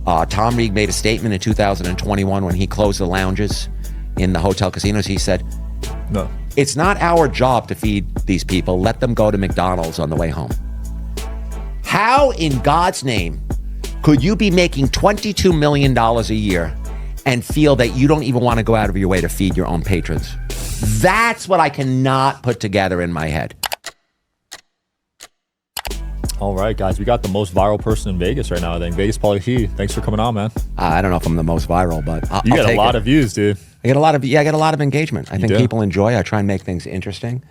Tom Reeg made a statement in 2021 when he closed the lounges in the hotel casinos. He said, no, it's not our job to feed these people. Let them go to McDonald's on the way home. How in God's name could you be making $22 million a year and feel that you don't even want to go out of your way to feed your own patrons? That's what I cannot put together in my head. All right, guys, we got the most viral person in Vegas right now, I think. Vegas Pauly C, thanks for coming on, man. I don't know if I'm the most viral, but you get a lot of views, dude. I get a lot of engagement. I think people enjoy. I try and make things interesting.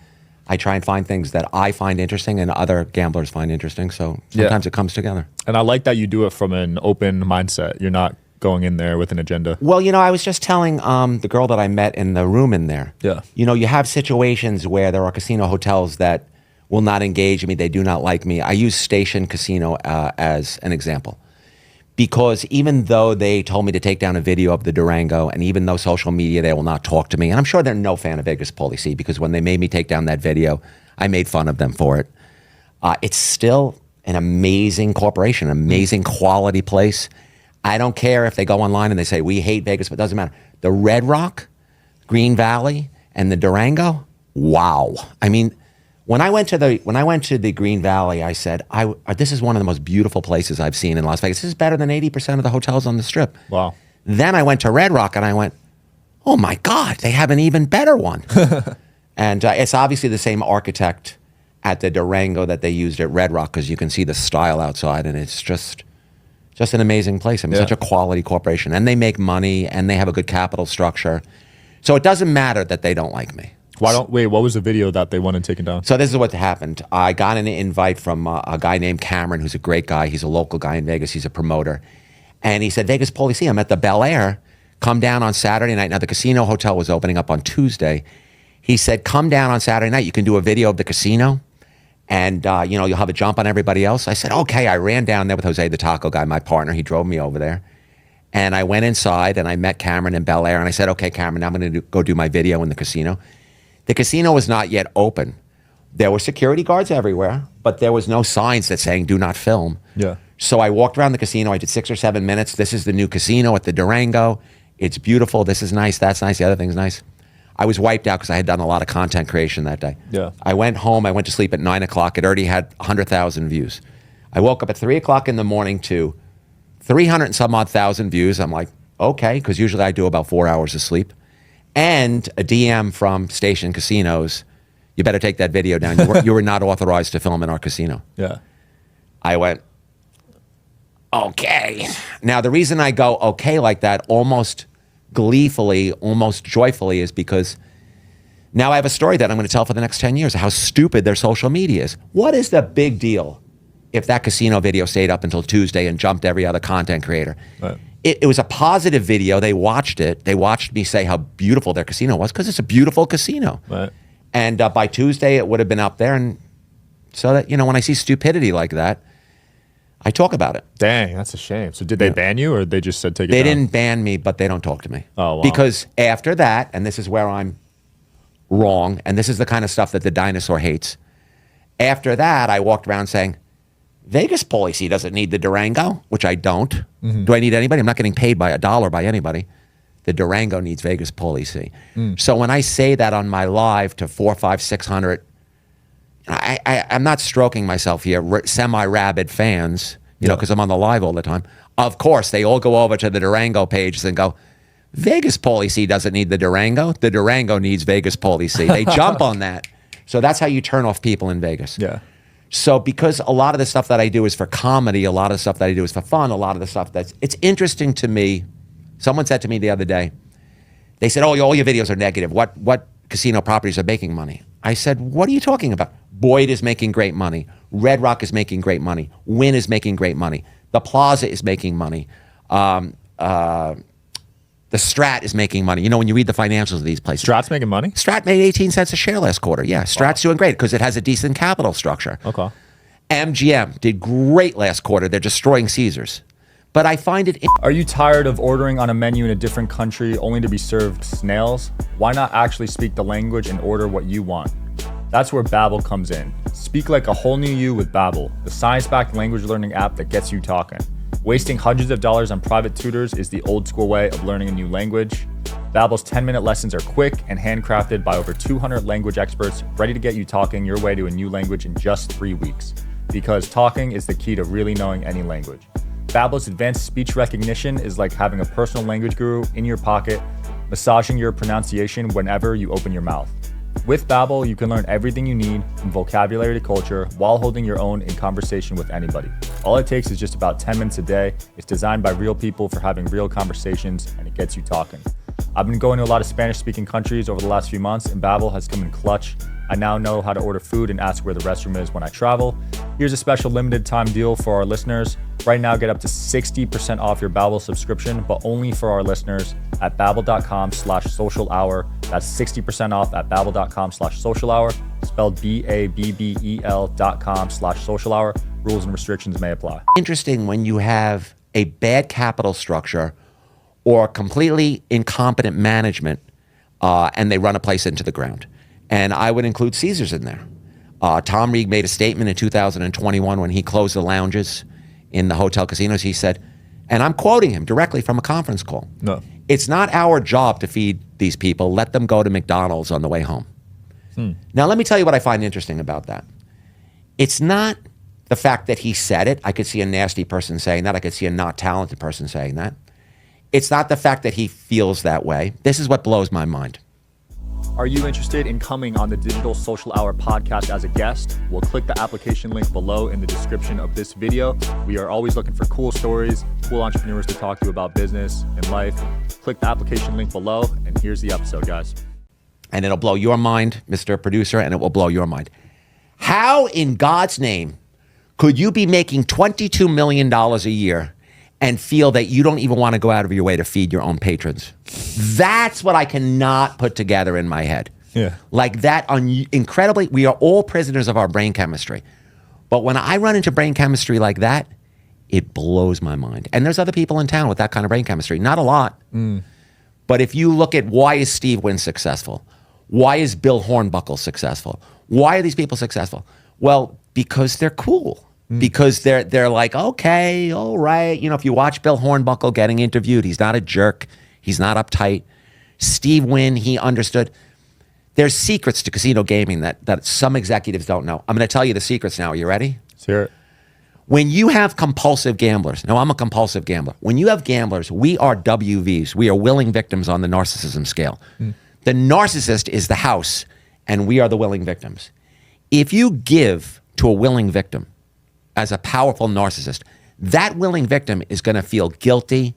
I try and find things that I find interesting and other gamblers find interesting. So sometimes it comes together. And I like that you do it from an open mindset. You're not going in there with an agenda. Well, I was just telling the girl that I met in the room in there. Yeah. You have situations where there are casino hotels that will not engage me. They do not like me. I use Station Casino as an example. Because even though they told me to take down a video of the Durango, and even though social media, they will not talk to me, and I'm sure they're no fan of Vegas Pauly C, because when they made me take down that video, I made fun of them for it. It's still an amazing corporation, amazing quality place. I don't care if they go online and they say, we hate Vegas, but it doesn't matter. The Red Rock, Green Valley, and the Durango, wow. I mean, when I went to the Green Valley, I said, this is one of the most beautiful places I've seen in Las Vegas. This is better than 80% of the hotels on the Strip. Wow. Then I went to Red Rock and I went, oh my God, they have an even better one. And it's obviously the same architect at the Durango that they used at Red Rock, because you can see the style outside, and it's just an amazing place. I mean, such a quality corporation, and they make money and they have a good capital structure. So it doesn't matter that they don't like me. What was the video that they wanted taken down? So this is what happened. I got an invite from a guy named Cameron, who's a great guy. He's a local guy in Vegas. He's a promoter. And he said, Vegas Pauly C, I'm at the Bel Air. Come down on Saturday night. Now, the casino hotel was opening up on Tuesday. He said, come down on Saturday night. You can do a video of the casino. And, you'll have a jump on everybody else. I said, okay. I ran down there with Jose, the taco guy, my partner. He drove me over there. And I went inside and I met Cameron in Bel Air. And I said, okay, Cameron, now I'm going to go do my video in the casino. The casino was not yet open. There were security guards everywhere, but there was no signs that saying do not film. Yeah. So I walked around the casino. I did 6 or 7 minutes. This is the new casino at the Durango. It's beautiful. This is nice. That's nice. The other thing's nice. I was wiped out because I had done a lot of content creation that day. Yeah. I went home. I went to sleep at 9 o'clock. It already had 100,000 views. I woke up at 3 o'clock in the morning to 300 and some odd thousand views. I'm like, okay, because usually I do about 4 hours of sleep. And a DM from Station Casinos, you better take that video down. You were not authorized to film in our casino. Yeah. I went, okay. Now, the reason I go okay like that, almost gleefully, almost joyfully, is because now I have a story that I'm going to tell for the next 10 years, how stupid their social media is. What is the big deal if that casino video stayed up until Tuesday and jumped every other content creator? Right. It was a positive video. They watched it. They watched me say how beautiful their casino was, because it's a beautiful casino. Right. And by Tuesday, it would have been up there. And so that, when I see stupidity like that, I talk about it. Dang, that's a shame. So did they ban you, or they just said take it down? They didn't ban me, but they don't talk to me. Oh, wow. Because after that, and this is where I'm wrong, and this is the kind of stuff that the dinosaur hates. After that, I walked around saying, Vegas Pauly C doesn't need the Durango, which I don't. Mm-hmm. Do I need anybody? I'm not getting paid by $1 by anybody. The Durango needs Vegas Pauly C. So when I say that on my live to 400, 500, 600, I'm not stroking myself here, semi-rabid fans, because I'm on the live all the time. Of course, they all go over to the Durango pages and go, Vegas Pauly C doesn't need the Durango. The Durango needs Vegas Pauly C. They jump on that. So that's how you turn off people in Vegas. Yeah. So because a lot of the stuff that I do is for comedy, a lot of the stuff that I do is for fun, a lot of the stuff it's interesting to me. Someone said to me the other day, they said, oh, all your videos are negative. What casino properties are making money? I said, what are you talking about? Boyd is making great money. Red Rock is making great money. Wynn is making great money. The Plaza is making money. The Strat is making money. When you read the financials of these places. Strat's making money? Strat made 18 cents a share last quarter. Yeah, Strat's doing great because it has a decent capital structure. Okay. MGM did great last quarter. They're destroying Caesars. But I find it... Are you tired of ordering on a menu in a different country only to be served snails? Why not actually speak the language and order what you want? That's where Babbel comes in. Speak like a whole new you with Babbel, the science-backed language learning app that gets you talking. Wasting hundreds of dollars on private tutors is the old school way of learning a new language. Babbel's 10-minute lessons are quick and handcrafted by over 200 language experts, ready to get you talking your way to a new language in just 3 weeks. Because talking is the key to really knowing any language. Babbel's advanced speech recognition is like having a personal language guru in your pocket, massaging your pronunciation whenever you open your mouth. With Babbel, you can learn everything you need from vocabulary to culture while holding your own in conversation with anybody. All it takes is just about 10 minutes a day. It's designed by real people for having real conversations, and it gets you talking. I've been going to a lot of Spanish-speaking countries over the last few months, and Babbel has come in clutch. I now know how to order food and ask where the restroom is when I travel. Here's a special limited time deal for our listeners. Right now, get up to 60% off your Babbel subscription, but only for our listeners at babbel.com/social hour. That's 60% off at babbel.com/social hour, spelled BABBEL.com/social hour. Rules and restrictions may apply. Interesting when you have a bad capital structure or completely incompetent management and they run a place into the ground. And I would include Caesars in there. Tom Reeg made a statement in 2021 when he closed the lounges in the hotel casinos. He said, and I'm quoting him directly from a conference call, No. "It's not our job to feed these people. Let them go to McDonald's on the way home." Now, let me tell you what I find interesting about that. It's not the fact that he said it. I could see a nasty person saying that. I could see a not talented person saying that. It's not the fact that he feels that way. This is what blows my mind. Are you interested in coming on the Digital Social Hour podcast as a guest? Well, click the application link below in the description of this video. We are always looking for cool stories, cool entrepreneurs to talk to about business and life. Click the application link below, and here's the episode, guys. And it'll blow your mind, Mr. Producer, and it will blow your mind. How in God's name could you be making $22 million a year and feel that you don't even want to go out of your way to feed your own patrons? That's what I cannot put together in my head. Yeah. Like that, incredibly, we are all prisoners of our brain chemistry. But when I run into brain chemistry like that, it blows my mind. And there's other people in town with that kind of brain chemistry. Not a lot. But if you look at why is Steve Wynn successful? Why is Bill Hornbuckle successful? Why are these people successful? Well, because they're cool. Because they're like, okay, all right. You know, if you watch Bill Hornbuckle getting interviewed, he's not a jerk. He's not uptight. Steve Wynn, he understood. There's secrets to casino gaming that some executives don't know. I'm going to tell you the secrets now. Are you ready? Let's hear it. When you have compulsive gamblers, now I'm a compulsive gambler. When you have gamblers, we are WVs. We are willing victims on the narcissism scale. The narcissist is the house, and we are the willing victims. If you give to a willing victim as a powerful narcissist, that willing victim is going to feel guilty.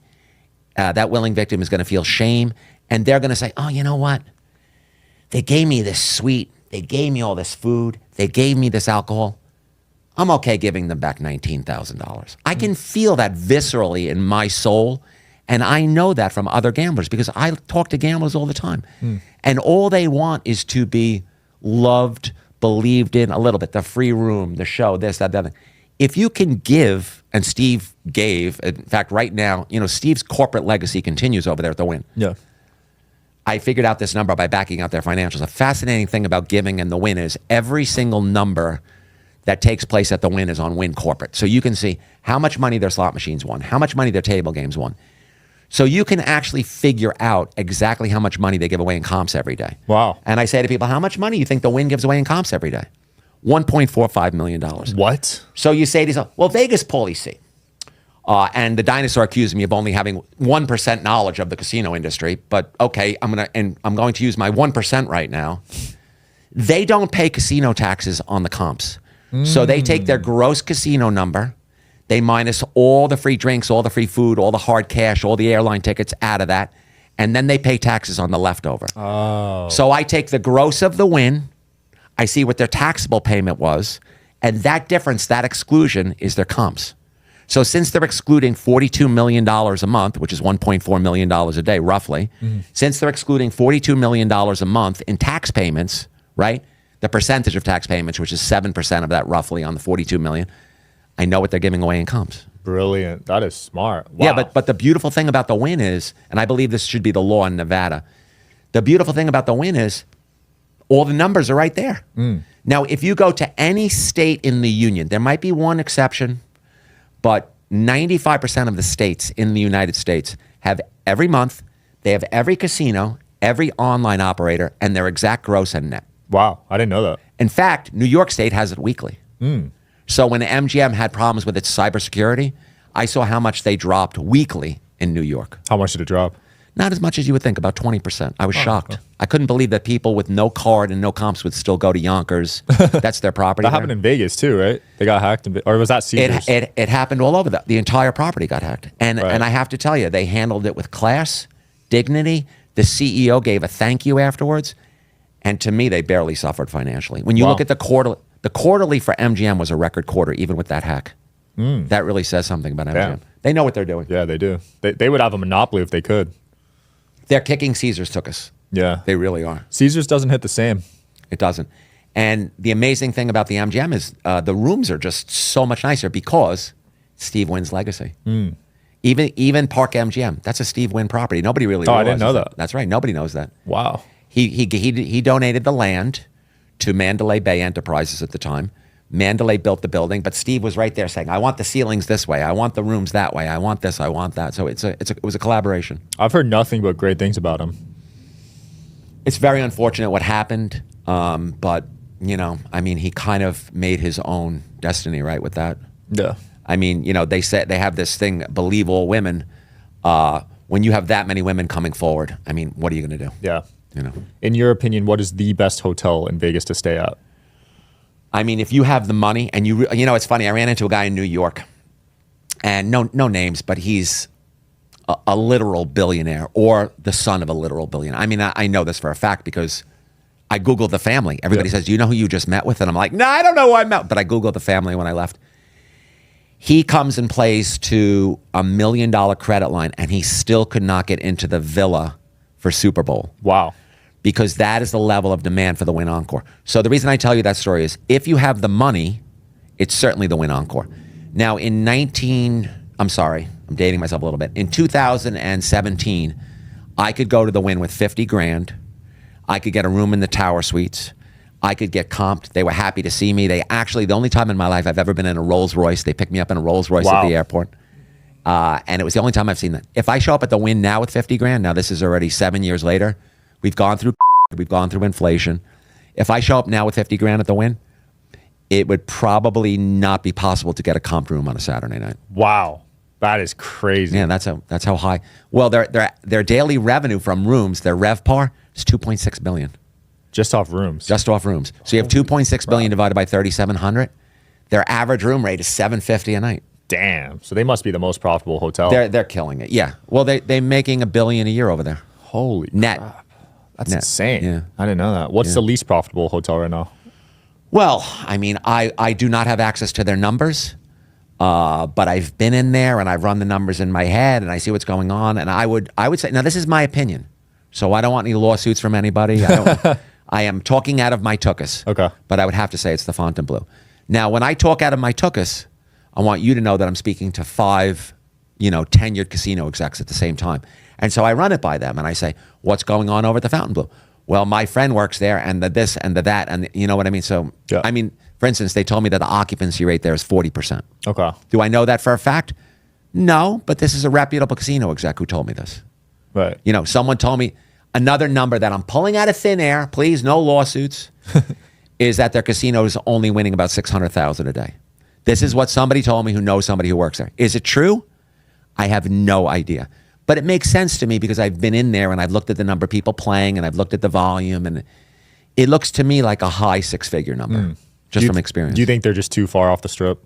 That willing victim is going to feel shame, and they're going to say, oh, you know what? They gave me this sweet. They gave me all this food. They gave me this alcohol. I'm okay giving them back $19,000. I can feel that viscerally in my soul, and I know that from other gamblers because I talk to gamblers all the time. And all they want is to be loved, believed in a little bit, the free room, the show, this, that, that. If you can give, and Steve gave, in fact, right now, you know, Steve's corporate legacy continues over there at the Wynn. Yeah. I figured out this number by backing out their financials. A fascinating thing about giving and the Wynn is every single number that takes place at the Wynn is on Wynn corporate. So you can see how much money their slot machines won, how much money their table games won. So you can actually figure out exactly how much money they give away in comps every day. Wow. And I say to people, how much money you think the Wynn gives away in comps every day? $1.45 million. What? So you say to yourself, well, Vegas Pauly C. And the Dinosaur accused me of only having 1% knowledge of the casino industry. But okay, I'm going to use my 1% right now. They don't pay casino taxes on the comps. So they take their gross casino number, they minus all the free drinks, all the free food, all the hard cash, all the airline tickets out of that, and then they pay taxes on the leftover. Oh. So I take the gross of the Win, I see what their taxable payment was, and that difference, that exclusion, is their comps. So since they're excluding $42 million a month, which is $1.4 million a day, roughly, since they're excluding $42 million a month in tax payments, right? The percentage of tax payments, which is 7% of that roughly on the $42 million, I know what they're giving away in comps. Brilliant. That is smart. Wow. Yeah, but the beautiful thing about the Win is, and I believe this should be the law in Nevada, the beautiful thing about the Win is all the numbers are right there. Now, if you go to any state in the union, there might be one exception, but 95% of the states in the United States have every month, they have every casino, every online operator, and their exact gross and net. Wow, I didn't know that. In fact, New York State has it weekly. So when MGM had problems with its cybersecurity, I saw how much they dropped weekly in New York. How much did it drop? Not as much as you would think, about 20%. I was shocked. I couldn't believe that people with no card and no comps would still go to Yonkers. That's their property. That happened in Vegas too, right? They got hacked, or was that Caesars? It happened all over. The entire property got hacked. And I have to tell you, they handled it with class, dignity. The CEO gave a thank you afterwards. And to me, they barely suffered financially. When you look at the quarterly for MGM was a record quarter, even with that hack. That really says something about MGM. Damn. They know what they're doing. Yeah, they do. They would have a monopoly if they could. They're kicking Caesars took us. Yeah. They really are. Caesars doesn't hit the same. It doesn't. And the amazing thing about the MGM is the rooms are just so much nicer because Steve Wynn's legacy. Even Park MGM, that's a Steve Wynn property. Nobody really I didn't know that. That's right. Nobody knows that. Wow. He donated the land to Mandalay Bay Enterprises at the time. Mandalay built the building, but Steve was right there saying, I want the ceilings this way. I want the rooms that way. I want this. I want that. So it was a collaboration. I've heard nothing but great things about him. It's very unfortunate what happened. But, he kind of made his own destiny, right, with that. Yeah. They said they have this thing, believe all women. When you have that many women coming forward, what are you going to do? Yeah. In your opinion, what is the best hotel in Vegas to stay at? If you have the money and it's funny. I ran into a guy in New York, and no names, but he's a literal billionaire or the son of a literal billionaire. I know this for a fact because I Googled the family. Everybody says, do you know who you just met with? And I'm like, no, I don't know who I met. But I Googled the family when I left. He comes and plays to $1 million credit line, and he still could not get into the villa for Super Bowl. Wow. Because that is the level of demand for the Wynn Encore. So the reason I tell you that story is if you have the money, it's certainly the Wynn Encore. Now I'm dating myself a little bit. In 2017, I could go to the Wynn with 50 grand. I could get a room in the Tower Suites. I could get comped. They were happy to see me. The only time in my life I've ever been in a Rolls Royce, they picked me up in a Rolls Royce at the airport. And it was the only time I've seen that. If I show up at the Wynn now with 50 grand, now this is already 7 years later, we've gone through inflation. If I show up now with 50 grand at the Wynn, it would probably not be possible to get a comp room on a Saturday night. Wow. That is crazy. Yeah, that's how high. Well, their daily revenue from rooms, their RevPAR is $2.6 billion. Just off rooms. Just off rooms. So you have $2.6 billion divided by 3,700. Their average room rate is $750 a night. Damn. So they must be the most profitable hotel. They're killing it. Yeah. Well, they're making $1 billion a year over there. Holy net. Crap. That's Net. insane. Yeah. I didn't know that. What's the least profitable hotel right now? Well, I do not have access to their numbers, but I've been in there and I've run the numbers in my head and I see what's going on. And I would say, now this is my opinion, so I don't want any lawsuits from anybody. I am talking out of my tuchus. Okay. But I would have to say it's the Fontainebleau. Now, when I talk out of my tuchus, I want you to know that I'm speaking to 5, tenured casino execs at the same time. And so I run it by them and I say, what's going on over at the Fontainebleau? Well, my friend works there and the this and the that. And you know what I mean? So, yeah. For instance, they told me that the occupancy rate there is 40%. Okay. Do I know that for a fact? No, but this is a reputable casino exec who told me this. Right. Someone told me another number that I'm pulling out of thin air, please, no lawsuits, is that their casino is only winning about $600,000 a day. This is what somebody told me who knows somebody who works there. Is it true? I have no idea. But it makes sense to me because I've been in there and I've looked at the number of people playing and I've looked at the volume and it looks to me like a high 6-figure number, just from experience. Do you think they're just too far off the strip?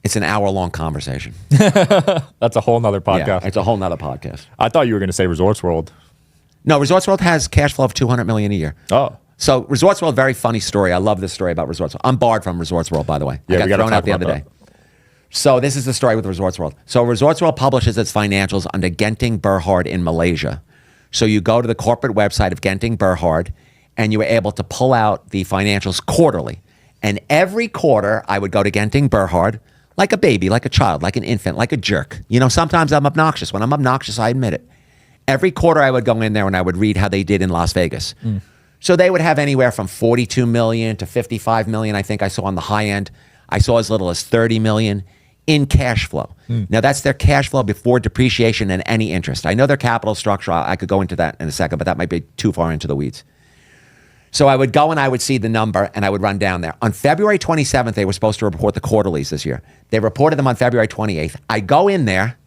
It's an hour-long conversation. That's a whole nother podcast. Yeah, it's a whole nother podcast. I thought you were going to say Resorts World. No, Resorts World has cash flow of $200 million a year. Oh. So Resorts World, very funny story. I love this story about Resorts World. I'm barred from Resorts World, by the way. Yeah, I got thrown out the other day. So this is the story with Resorts World. So Resorts World publishes its financials under Genting Berhad in Malaysia. So you go to the corporate website of Genting Berhad and you were able to pull out the financials quarterly. And every quarter I would go to Genting Berhad like a baby, like a child, like an infant, like a jerk. Sometimes I'm obnoxious. When I'm obnoxious, I admit it. Every quarter I would go in there and I would read how they did in Las Vegas. So they would have anywhere from 42 million to 55 million, I think I saw on the high end. I saw as little as 30 million in cash flow. Now that's their cash flow before depreciation and any interest. I know their capital structure. I could go into that in a second, but that might be too far into the weeds. So I would go and I would see the number and I would run down there. On February 27th, they were supposed to report the quarterlies this year. They reported them on February 28th. I go in there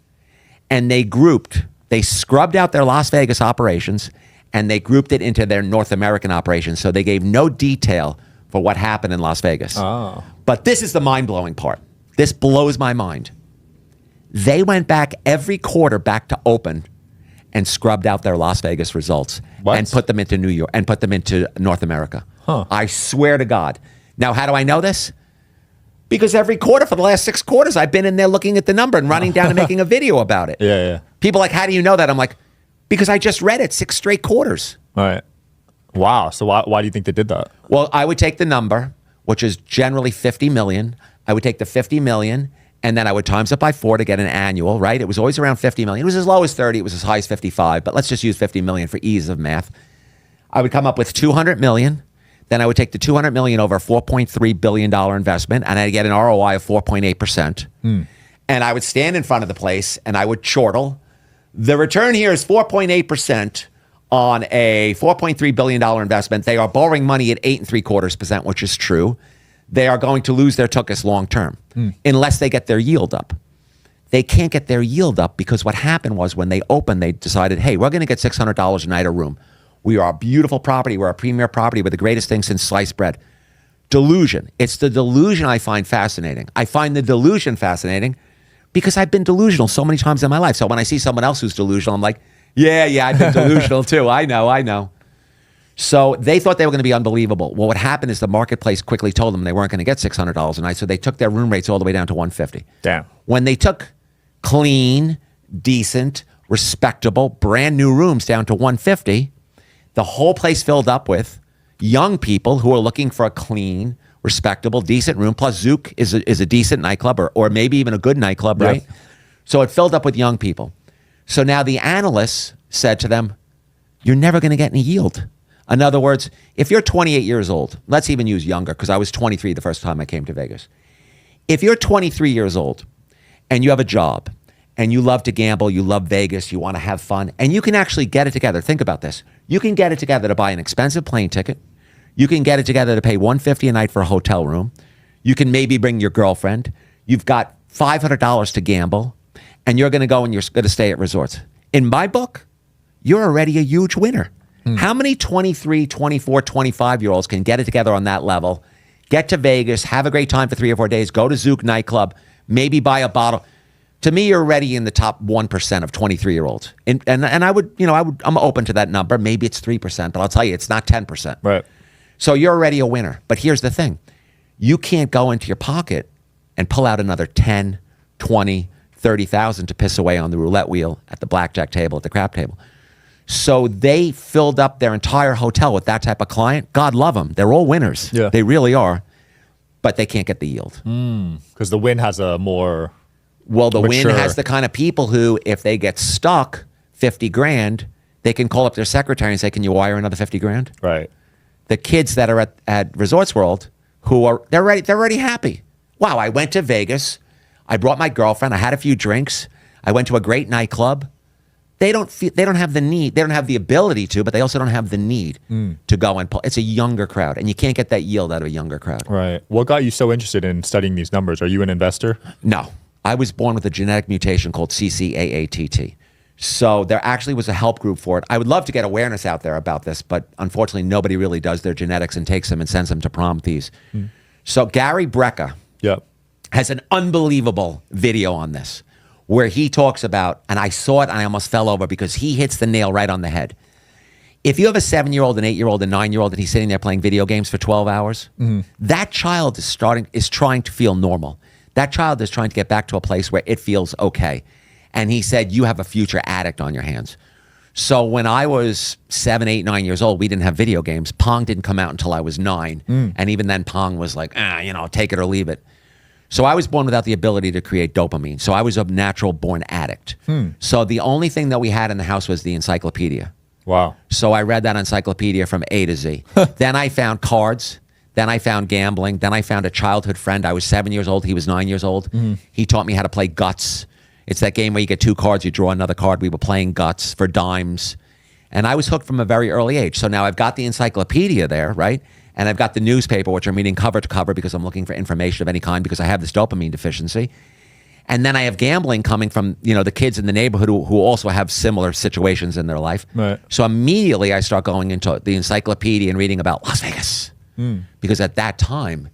and they scrubbed out their Las Vegas operations and they grouped it into their North American operations. So they gave no detail for what happened in Las Vegas. Oh. But this is the mind-blowing part. This blows my mind. They went back every quarter back to open and scrubbed out their Las Vegas results and put them into New York and put them into North America. Huh. I swear to God. Now, how do I know this? Because every quarter for the last 6 quarters, I've been in there looking at the number and running down and making a video about it. Yeah. People are like, how do you know that? I'm like, because I just read it 6 straight quarters. All right. Wow. So why do you think they did that? Well, I would take the number, which is generally 50 million. I would take the 50 million and then I would times it by 4 to get an annual, right? It was always around 50 million. It was as low as 30. It was as high as 55, but let's just use 50 million for ease of math. I would come up with 200 million. Then I would take the 200 million over a $4.3 billion investment and I'd get an ROI of 4.8%. And I would stand in front of the place and I would chortle. The return here is 4.8% on a $4.3 billion investment. They are borrowing money at 8.75%, which is true. They are going to lose their tuchus long term unless they get their yield up. They can't get their yield up because what happened was when they opened, they decided, hey, we're going to get $600 a night a room. We are a beautiful property. We're a premier property. We're the greatest thing since sliced bread. Delusion. It's the delusion I find fascinating. I find the delusion fascinating because I've been delusional so many times in my life. So when I see someone else who's delusional, I'm like, yeah, I've been delusional too. I know. So they thought they were going to be unbelievable. Well, what happened is the marketplace quickly told them they weren't going to get $600 a night. So they took their room rates all the way down to $150. Damn. When they took clean, decent, respectable, brand new rooms down to $150, the whole place filled up with young people who are looking for a clean, respectable, decent room. Plus Zouk is a decent nightclub or maybe even a good nightclub, right? Yeah. So it filled up with young people. So now the analysts said to them, you're never going to get any yield. In other words, if you're 28 years old, let's even use younger because I was 23 the first time I came to Vegas. If you're 23 years old and you have a job and you love to gamble, you love Vegas, you want to have fun, and you can actually get it together. Think about this. You can get it together to buy an expensive plane ticket. You can get it together to pay $150 a night for a hotel room. You can maybe bring your girlfriend. You've got $500 to gamble, and you're going to go and you're going to stay at resorts. In my book, you're already a huge winner. How many 23, 24, 25-year-olds can get it together on that level, get to Vegas, have a great time for 3 or 4 days, go to Zouk nightclub, maybe buy a bottle? To me, you're already in the top 1% of 23-year-olds. And I'm open to that number. Maybe it's 3%, but I'll tell you, it's not 10%. Right. So you're already a winner. But here's the thing. You can't go into your pocket and pull out another 10, 20, 30,000 to piss away on the roulette wheel, at the blackjack table, at the crap table. So they filled up their entire hotel with that type of client. God love them. They're all winners. Yeah. They really are. But they can't get the yield. Because the Wynn has a more Well, the mature. Wynn has the kind of people who, if they get stuck 50 grand, they can call up their secretary and say, can you wire another 50 grand? Right. The kids that are at Resorts World, they're already happy. Wow, I went to Vegas. I brought my girlfriend. I had a few drinks. I went to a great nightclub. They don't have the need. They don't have the ability to, but they also don't have the need to go and pull. It's a younger crowd, and you can't get that yield out of a younger crowd. Right. What got you so interested in studying these numbers? Are you an investor? No. I was born with a genetic mutation called CCAATT. So there actually was a help group for it. I would love to get awareness out there about this, but unfortunately nobody really does their genetics and takes them and sends them to prom thieves. So Gary Brecka has an unbelievable video on this where he talks about, and I saw it and I almost fell over because he hits the nail right on the head. If you have a 7-year-old, an 8-year-old, a 9-year-old, and he's sitting there playing video games for 12 hours, that child is trying to feel normal. That child is trying to get back to a place where it feels okay. And he said, you have a future addict on your hands. So when I was 7, 8, 9 years old, we didn't have video games. Pong didn't come out until I was 9. And even then Pong was like, take it or leave it. So I was born without the ability to create dopamine. So I was a natural born addict. So the only thing that we had in the house was the encyclopedia. Wow. So I read that encyclopedia from A to Z. Then I found cards. Then I found gambling. Then I found a childhood friend. I was 7 years old. He was 9 years old. He taught me how to play Guts. It's that game where you get 2 cards, you draw another card. We were playing Guts for dimes. And I was hooked from a very early age. So now I've got the encyclopedia there, right? And I've got the newspaper, which I'm reading cover to cover because I'm looking for information of any kind because I have this dopamine deficiency. And then I have gambling coming from, the kids in the neighborhood who also have similar situations in their life. Right. So immediately I start going into the encyclopedia and reading about Las Vegas. Because at that time,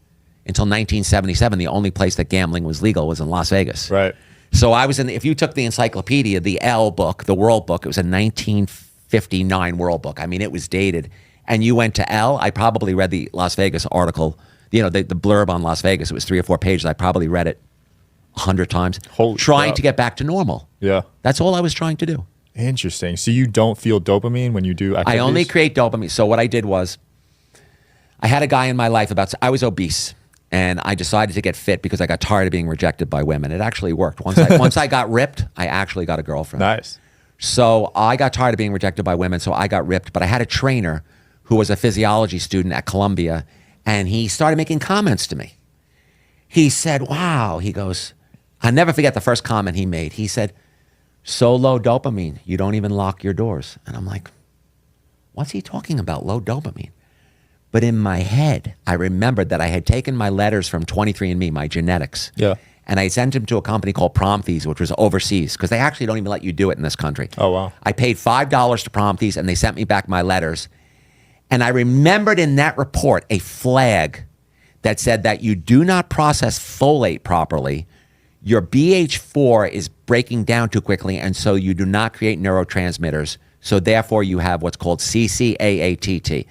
until 1977, the only place that gambling was legal was in Las Vegas. Right. So I was if you took the encyclopedia, the L book, the World Book, it was a 1959 World Book. I mean, it was dated. And you went to L, I probably read the Las Vegas article, the blurb on Las Vegas. It was 3 or 4 pages. I probably read it 100 times. Holy trying crap. to get back to normal. Yeah. That's all I was trying to do. Interesting. So you don't feel dopamine when you do activities? I only create dopamine. So what I did was, I had a guy in my life I was obese, and I decided to get fit because I got tired of being rejected by women. It actually worked. Once I got ripped, I actually got a girlfriend. Nice. So I got tired of being rejected by women, so I got ripped. But I had a trainer who was a physiology student at Columbia, and he started making comments to me. He said, wow, he goes, I'll never forget the first comment he made. He said, so low dopamine, you don't even lock your doors. And I'm like, what's he talking about, low dopamine? But in my head, I remembered that I had taken my letters from 23andMe, my genetics. Yeah. And I sent them to a company called Promthees, which was overseas, because they actually don't even let you do it in this country. Oh, wow. I paid $5 to Promthees, and they sent me back my letters. And I remembered in that report a flag that said that you do not process folate properly, your BH4 is breaking down too quickly, and so you do not create neurotransmitters. So therefore, you have what's called CCAATT.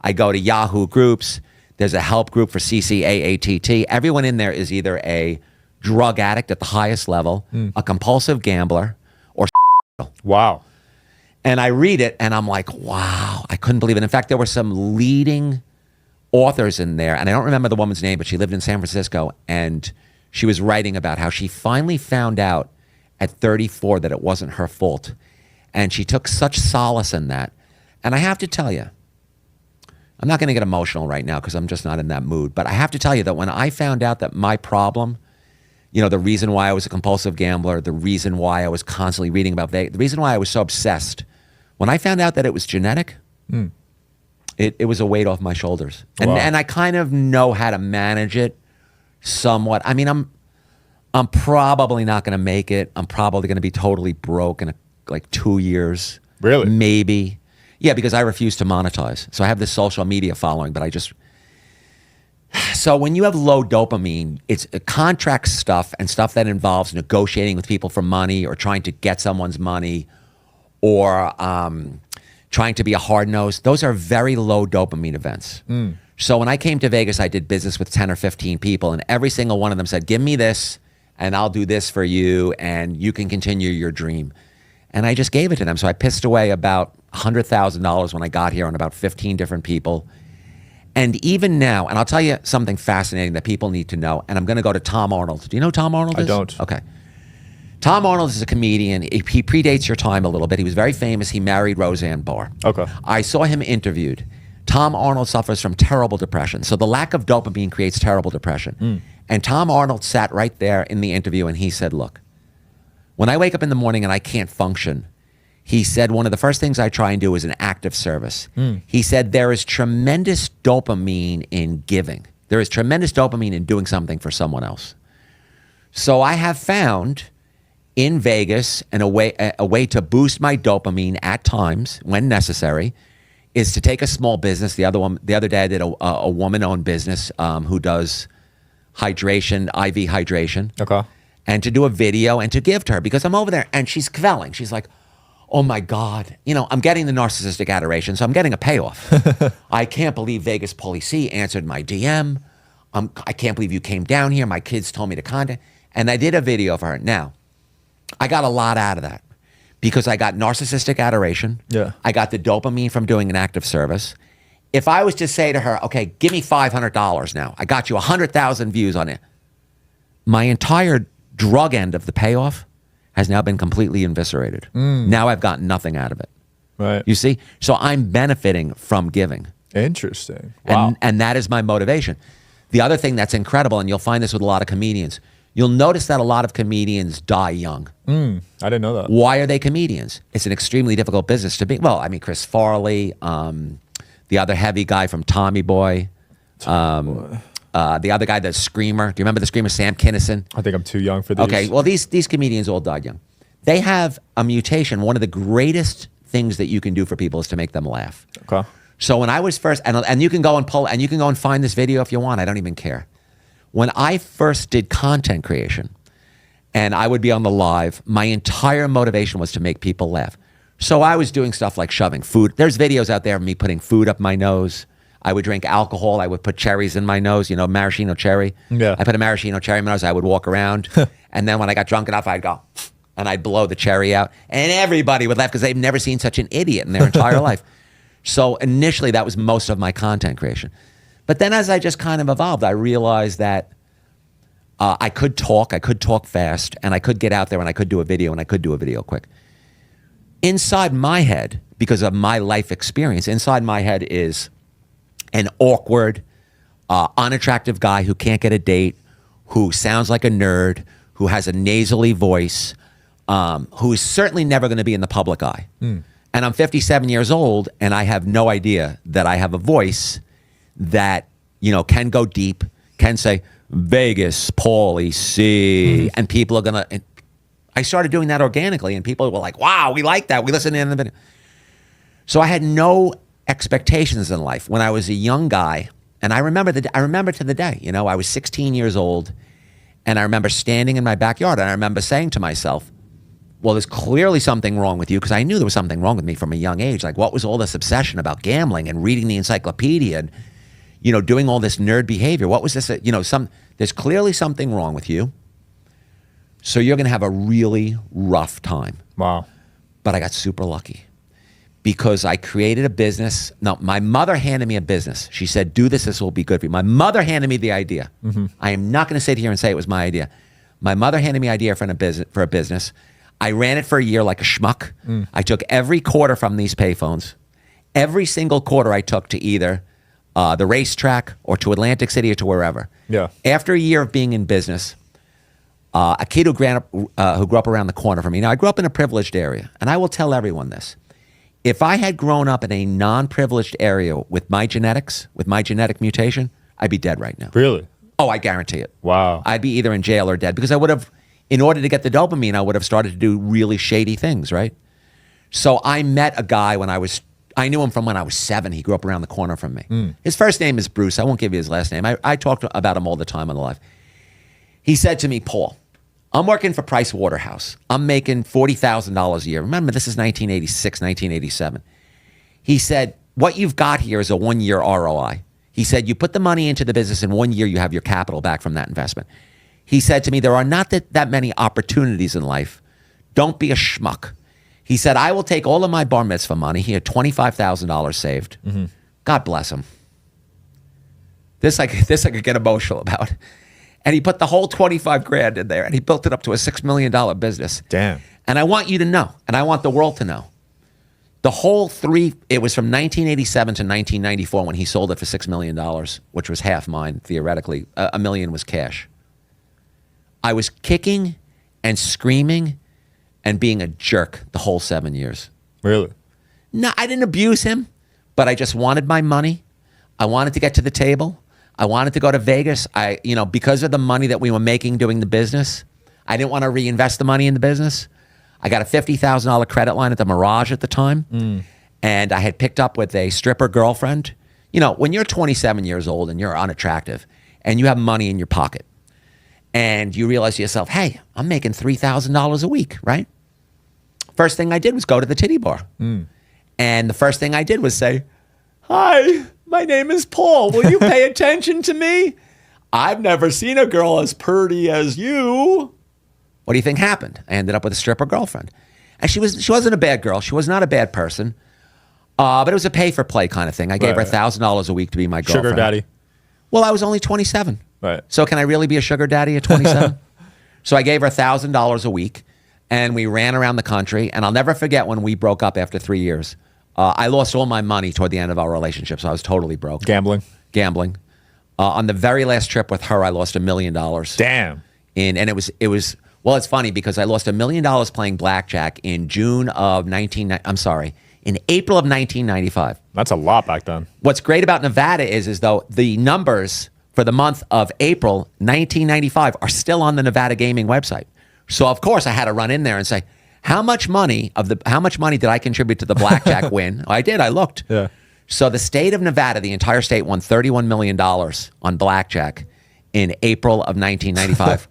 I go to Yahoo groups. There's a help group for CCAATT. Everyone in there is either a drug addict at the highest level, a compulsive gambler, or Wow. and I read it, and I'm like, wow, I couldn't believe it. In fact, there were some leading authors in there, and I don't remember the woman's name, but she lived in San Francisco, and she was writing about how she finally found out at 34 that it wasn't her fault. And she took such solace in that. And I have to tell you, I'm not going to get emotional right now because I'm just not in that mood, but I have to tell you that when I found out that my problem, the reason why I was a compulsive gambler, the reason why I was constantly reading about Vegas, the reason why I was so obsessed, when I found out that it was genetic, it was a weight off my shoulders. And, Wow. and I kind of know how to manage it somewhat. I mean, I'm probably not going to make it. I'm probably going to be totally broke in like 2 years. Really? Maybe. Yeah, because I refuse to monetize. So I have this social media following, but so when you have low dopamine, it's contract stuff and stuff that involves negotiating with people for money or trying to get someone's money or trying to be a hard-nosed. Those are very low dopamine events. So when I came to Vegas, I did business with 10 or 15 people, and every single one of them said, give me this, and I'll do this for you, and you can continue your dream. And I just gave it to them. So I pissed away about $100,000 when I got here on about 15 different people. And even now, and I'll tell you something fascinating that people need to know, and I'm going to go to Tom Arnold. Do you know who Tom Arnold is? I don't. Okay. Tom Arnold is a comedian. He predates your time a little bit. He was very famous. He married Roseanne Barr. Okay. I saw him interviewed. Tom Arnold suffers from terrible depression. So the lack of dopamine creates terrible depression. And Tom Arnold sat right there in the interview and he said, look, when I wake up in the morning and I can't function, he said, one of the first things I try and do is an act of service. He said, there is tremendous dopamine in giving. There is tremendous dopamine in doing something for someone else. So I have found in Vegas and a way to boost my dopamine at times when necessary is to take a small business. The other day I did a woman-owned business who does hydration, IV hydration. Okay. And to do a video and to give to her because I'm over there and she's kvelling. She's like, oh my God, I'm getting the narcissistic adoration, so I'm getting a payoff. I can't believe Vegas Pauly C answered my DM. I can't believe you came down here. My kids told me to contact. And I did a video for her. Now, I got a lot out of that because I got narcissistic adoration. Yeah. I got the dopamine from doing an act of service. If I was to say to her, okay, give me $500 now. I got you 100,000 views on it. My entire drug end of the payoff has now been completely eviscerated. Now I've gotten nothing out of it. Right. You see? So I'm benefiting from giving. Interesting. Wow. And that is my motivation. The other thing that's incredible, and you'll find this with a lot of comedians, you'll notice that a lot of comedians die young. I didn't know that. Why are they comedians? It's an extremely difficult business to be. Well, I mean, Chris Farley, the other heavy guy from Tommy Boy, the other guy, the Screamer. Do you remember the Screamer, Sam Kinison? I think I'm too young for these. Okay, well, these comedians all died young. They have a mutation. One of the greatest things that you can do for people is to make them laugh. Okay. So when I was first, and you can go and pull, and you can go and find this video if you want. I don't even care. When I first did content creation, and I would be on the live, my entire motivation was to make people laugh. So I was doing stuff like shoving food. There's videos out there of me putting food up my nose. I would drink alcohol. I would put cherries in my nose, maraschino cherry. Yeah. I put a maraschino cherry in my nose. I would walk around. And then when I got drunk enough, I'd go, and I'd blow the cherry out. And everybody would laugh because they've never seen such an idiot in their entire life. So initially, that was most of my content creation. But then as I just kind of evolved, I realized that I could talk fast, and I could get out there, and I could do a video, and I could do a video quick. Inside my head, because of my life experience, inside my head is an awkward, unattractive guy who can't get a date, who sounds like a nerd, who has a nasally voice, who is certainly never going to be in the public eye. And I'm 57 years old, and I have no idea that I have a voice that, can go deep, can say, Vegas, Pauly C, and people are going to... I started doing that organically, and people were like, wow, we like that. We listen in the video. So I had no expectations in life when I was a young guy. And I remember to the day, I was 16 years old, and I remember standing in my backyard, and I remember saying to myself, well, there's clearly something wrong with you, because I knew there was something wrong with me from a young age. Like, what was all this obsession about gambling and reading the encyclopedia and, doing all this nerd behavior? What was this? There's clearly something wrong with you. So you're going to have a really rough time. Wow. But I got super lucky because I created a business. No, my mother handed me a business. She said, do this. This will be good for you. My mother handed me the idea. I am not going to sit here and say it was my idea. My mother handed me an idea for a business. I ran it for a year like a schmuck. I took every quarter from these payphones. Every single quarter I took to either the racetrack or to Atlantic City or to wherever. Yeah. After a year of being in business, a kid who grew up around the corner from me. Now, I grew up in a privileged area, and I will tell everyone this. If I had grown up in a non-privileged area with my genetics, with my genetic mutation, I'd be dead right now. Really? Oh, I guarantee it. Wow. I'd be either in jail or dead because I would have, in order to get the dopamine, I would have started to do really shady things, right? So I met a guy I knew him from when I was 7. He grew up around the corner from me. His first name is Bruce. I won't give you his last name. I talk about him all the time on the live. He said to me, Paul, I'm working for Price Waterhouse. I'm making $40,000 a year. Remember, this is 1986, 1987. He said, what you've got here is a 1-year ROI. He said, you put the money into the business in 1 year, you have your capital back from that investment. He said to me, there are not that many opportunities in life. Don't be a schmuck. He said, I will take all of my bar mitzvah money. He had $25,000 saved. God bless him. This I could get emotional about. And he put the whole 25 grand in there, and he built it up to a $6 million business. Damn. And I want you to know, and I want the world to know, the whole it was from 1987 to 1994 when he sold it for $6 million, which was half mine, theoretically. $1 million was cash. I was kicking and screaming and being a jerk the whole 7 years. Really? No, I didn't abuse him, but I just wanted my money. I wanted to get to the table. I wanted to go to Vegas. Because of the money that we were making doing the business, I didn't want to reinvest the money in the business. I got a $50,000 credit line at the Mirage at the time. And I had picked up with a stripper girlfriend. When you're 27 years old and you're unattractive and you have money in your pocket and you realize to yourself, hey, I'm making $3,000 a week, right? First thing I did was go to the titty bar. And the first thing I did was say, hi, my name is Paul. Will you pay attention to me? I've never seen a girl as pretty as you. What do you think happened? I ended up with a stripper girlfriend. And she wasn't a bad girl. She was not a bad person. But it was a pay-for-play kind of thing. I gave her $1,000 a week to be my girlfriend. Sugar daddy. Well, I was only 27. Right. So can I really be a sugar daddy at 27? So I gave her $1,000 a week, and we ran around the country. And I'll never forget when we broke up after 3 years. I lost all my money toward the end of our relationship, so I was totally broke. Gambling. On the very last trip with her, I lost $1 million. Damn. And it was well, it's funny because I lost $1 million playing blackjack in April of 1995. That's a lot back then. What's great about Nevada is though the numbers for the month of April 1995 are still on the Nevada gaming website. So of course I had to run in there and say, how much money did I contribute to the blackjack win? I did. I looked. Yeah. So the state of Nevada, the entire state, won $31 million on blackjack in April of 1995.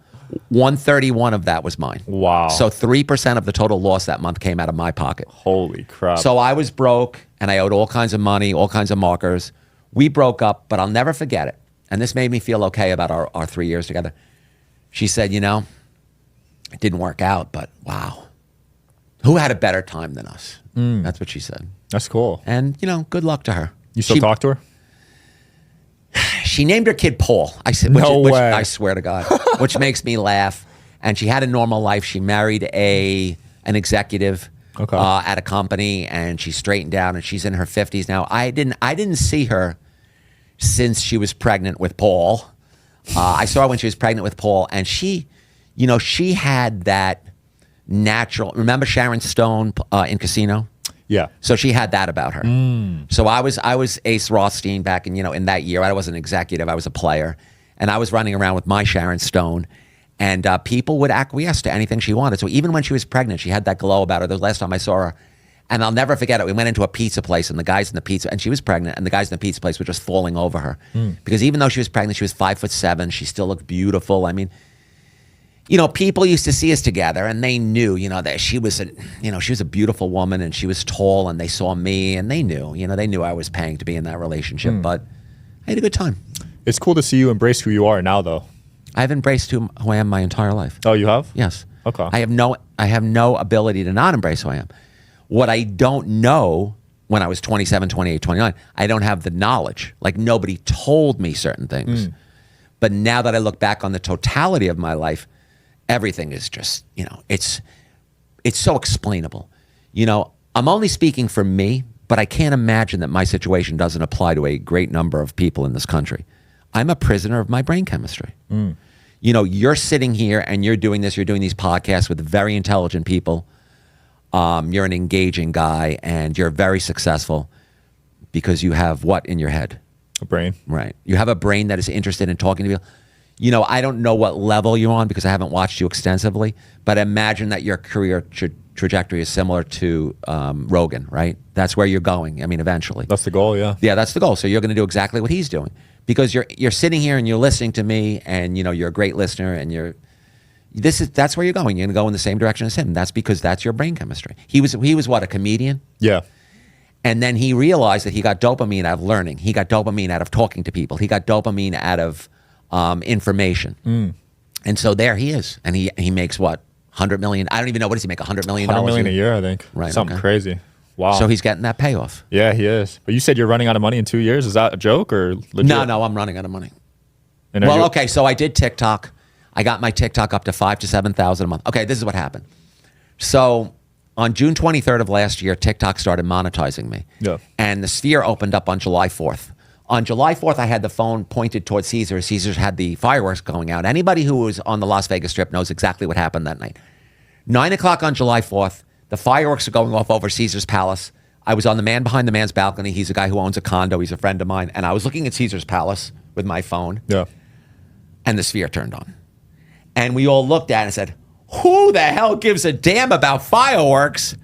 131 of that was mine. Wow. So 3% of the total loss that month came out of my pocket. Holy crap. So I was broke and I owed all kinds of money, all kinds of markers. We broke up, but I'll never forget it. And this made me feel okay about our 3 years together. She said, it didn't work out, but wow. Who had a better time than us? That's what she said. That's cool. And, good luck to her. You still talk to her? She named her kid Paul. I said, No way. I swear to God, which makes me laugh. And she had a normal life. She married an executive at a company, and she straightened down, and she's in her 50s now. I didn't see her since she was pregnant with Paul. I saw her when she was pregnant with Paul, and she had that natural. Remember Sharon Stone in Casino? Yeah. So she had that about her. So I was Ace Rothstein back in that year. I wasn't an executive. I was a player. And I was running around with my Sharon Stone. And people would acquiesce to anything she wanted. So even when she was pregnant, she had that glow about her. The last time I saw her. And I'll never forget it. We went into a pizza place, and the guys in the pizza, and she was pregnant, and the guys in the pizza place were just falling over her. Because even though she was pregnant, she was 5'7". She still looked beautiful. I mean, people used to see us together, and they knew, that she was a beautiful woman, and she was tall, and they saw me, and they knew, they knew I was paying to be in that relationship, but I had a good time. It's cool to see you embrace who you are now, though. I've embraced who I am my entire life. Oh, you have? Yes. Okay. I have no ability to not embrace who I am. What I don't know when I was 27, 28, 29, I don't have the knowledge. Like nobody told me certain things. But now that I look back on the totality of my life, everything is just, it's so explainable. I'm only speaking for me, but I can't imagine that my situation doesn't apply to a great number of people in this country. I'm a prisoner of my brain chemistry. You're sitting here and you're doing this, you're doing these podcasts with very intelligent people. You're an engaging guy and you're very successful because you have what in your head? A brain. Right. You have a brain that is interested in talking to people. I don't know what level you're on because I haven't watched you extensively, but imagine that your career trajectory is similar to Rogan, right? That's where you're going. I mean, eventually. That's the goal, yeah. Yeah, that's the goal. So you're going to do exactly what he's doing because you're sitting here and you're listening to me, and you're a great listener, and that's where you're going. You're going to go in the same direction as him. That's because that's your brain chemistry. He was what, a comedian? Yeah. And then he realized that he got dopamine out of learning. He got dopamine out of talking to people. He got dopamine out of information. And so there he is. And he makes what? 100 million. I don't even know. What does he make? $100 million? 100 million a year, I think. Right. Something crazy. Wow. So he's getting that payoff. Yeah, he is. But you said you're running out of money in 2 years. Is that a joke or legit? No, I'm running out of money. And okay. So I did TikTok. I got my TikTok up to 5,000 to 7,000 a month. Okay, this is what happened. So on June 23rd of last year, TikTok started monetizing me. Yeah. And the Sphere opened up on July 4th. On July 4th, I had the phone pointed towards Caesars. Caesars had the fireworks going out. Anybody who was on the Las Vegas Strip knows exactly what happened that night. 9 o'clock on July 4th, the fireworks are going off over Caesars Palace. I was on the man behind the man's balcony. He's a guy who owns a condo. He's a friend of mine. And I was looking at Caesars Palace with my phone. Yeah. And the Sphere turned on. And we all looked at it and said, who the hell gives a damn about fireworks?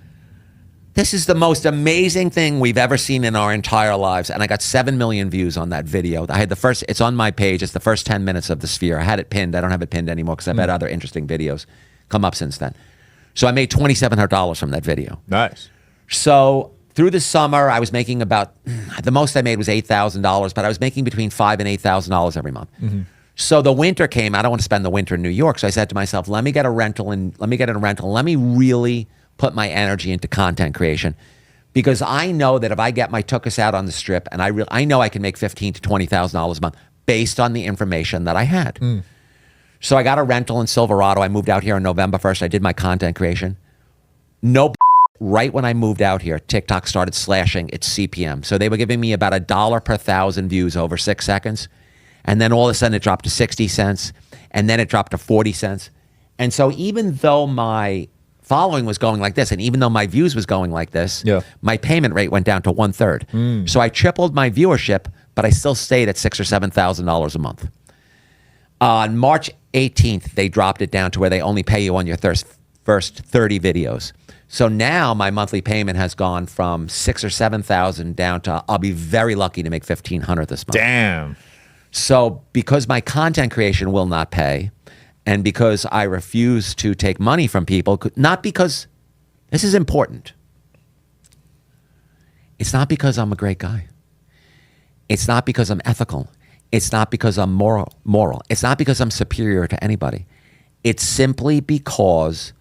This is the most amazing thing we've ever seen in our entire lives. And I got 7 million views on that video. I had it's on my page. It's the first 10 minutes of the Sphere. I had it pinned. I don't have it pinned anymore because I've had other interesting videos come up since then. So I made $2,700 from that video. Nice. So through the summer, I was making the most I made was $8,000, but I was making between $5,000 and $8,000 every month. So the winter came. I don't want to spend the winter in New York. So I said to myself, let me get a rental and let me really put my energy into content creation, because I know that if I get my tuchus out on the Strip, and I know I can make $15,000 to $20,000 a month based on the information that I had. So I got a rental in Silverado. I moved out here on November 1st. I did my content creation. No Right when I moved out here, TikTok started slashing its CPM. So they were giving me about $1 per 1,000 views over 6 seconds. And then all of a sudden it dropped to 60 cents. And then it dropped to 40 cents. And so even though my following was going like this, and even though my views was going like this, my payment rate went down to 1/3. So I tripled my viewership, but I still stayed at $6,000 or $7,000 a month. On March 18th, they dropped it down to where they only pay you on your first 30 videos. So now my monthly payment has gone from $6,000 or $7,000 down to, I'll be very lucky to make $1,500 this month. Damn. So because my content creation will not pay, and because I refuse to take money from people, not because, this is important. It's not because I'm a great guy. It's not because I'm ethical. It's not because I'm moral. It's not because I'm superior to anybody. It's simply because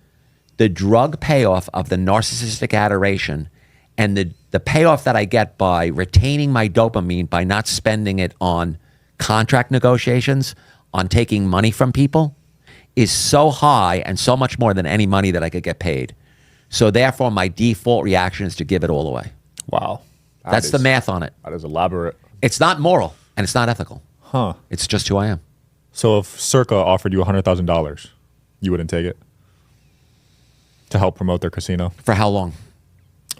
the drug payoff of the narcissistic adoration and the payoff that I get by retaining my dopamine by not spending it on contract negotiations, on taking money from people, is so high and so much more than any money that I could get paid. So therefore, my default reaction is to give it all away. Wow. That's the math on it. That is elaborate. It's not moral and it's not ethical. Huh. It's just who I am. So if Circa offered you $100,000, you wouldn't take it? To help promote their casino? For how long?